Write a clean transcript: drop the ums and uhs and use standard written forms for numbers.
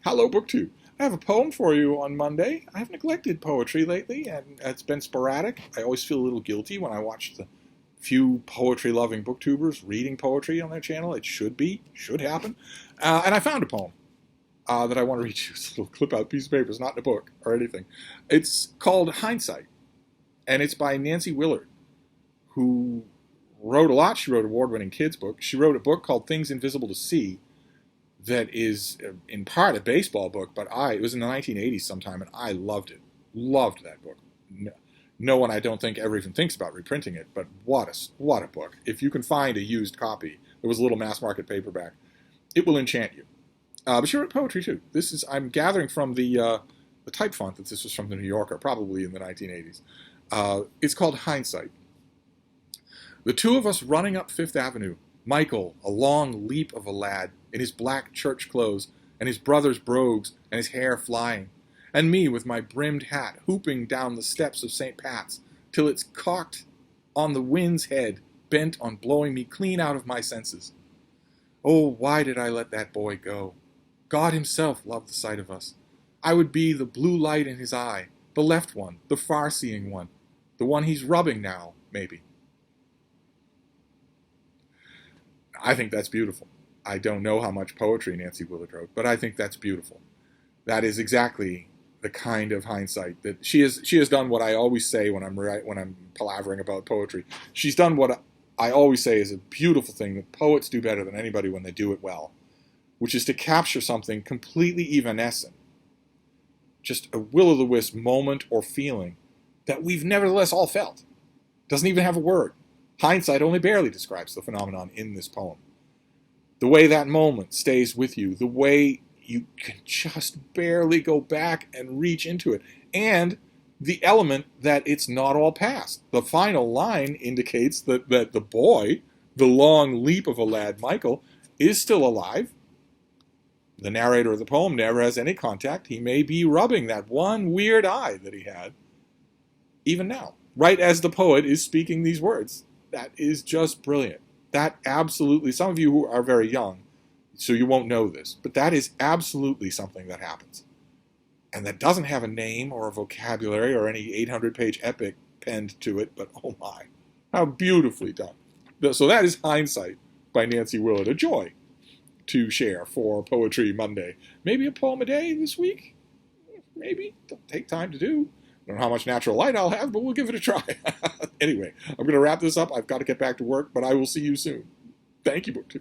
Hello, BookTube. I have a poem for you on Monday. I've neglected poetry lately, and it's been sporadic. I always feel a little guilty when I watch the few poetry-loving booktubers reading poetry on their channel. It should happen. And I found a poem that I want to read you. It's a little clip-out piece of paper. It's not in a book or anything. It's called Hindsight, and it's by Nancy Willard, who wrote a lot. She wrote award-winning kids' books. She wrote a book called Things Invisible to See, that is in part a baseball book, but it was in the 1980s sometime, and I loved it. Loved that book. No one, I don't think, ever even thinks about reprinting it, but what a book. If you can find a used copy, there was a little mass market paperback, it will enchant you. But she wrote poetry too. I'm gathering from the type font that this was from the New Yorker, probably in the 1980s. It's called Hindsight. The two of us running up Fifth Avenue, Michael, a long leap of a lad, in his black church clothes, and his brother's brogues, and his hair flying, and me with my brimmed hat, hooping down the steps of St. Pat's, till it's cocked on the wind's head, bent on blowing me clean out of my senses. Oh, why did I let that boy go? God himself loved the sight of us. I would be the blue light in his eye, the left one, the far-seeing one, the one he's rubbing now, maybe. I think that's beautiful. I don't know how much poetry Nancy Willard wrote, but I think that's beautiful. That is exactly the kind of hindsight that she has done. What I always say when I'm palavering about poetry. She's done what I always say is a beautiful thing that poets do better than anybody when they do it well, which is to capture something completely evanescent, just a will-o'-the-wisp moment or feeling that we've nevertheless all felt. Doesn't even have a word. Hindsight only barely describes the phenomenon in this poem. The way that moment stays with you, the way you can just barely go back and reach into it, and the element that it's not all past. The final line indicates that the boy, the long leap of a lad, Michael, is still alive. The narrator of the poem never has any contact. He may be rubbing that one weird eye that he had, even now, right as the poet is speaking these words. That is just brilliant. That absolutely, some of you who are very young, so you won't know this, but that is absolutely something that happens. And that doesn't have a name or a vocabulary or any 800-page epic penned to it, but oh my, how beautifully done. So that is Hindsight by Nancy Willard, a joy to share for Poetry Monday. Maybe a poem a day this week? Maybe. It'll take time to do. I don't know how much natural light I'll have, but we'll give it a try. Anyway, I'm going to wrap this up. I've got to get back to work, but I will see you soon. Thank you, BookTube.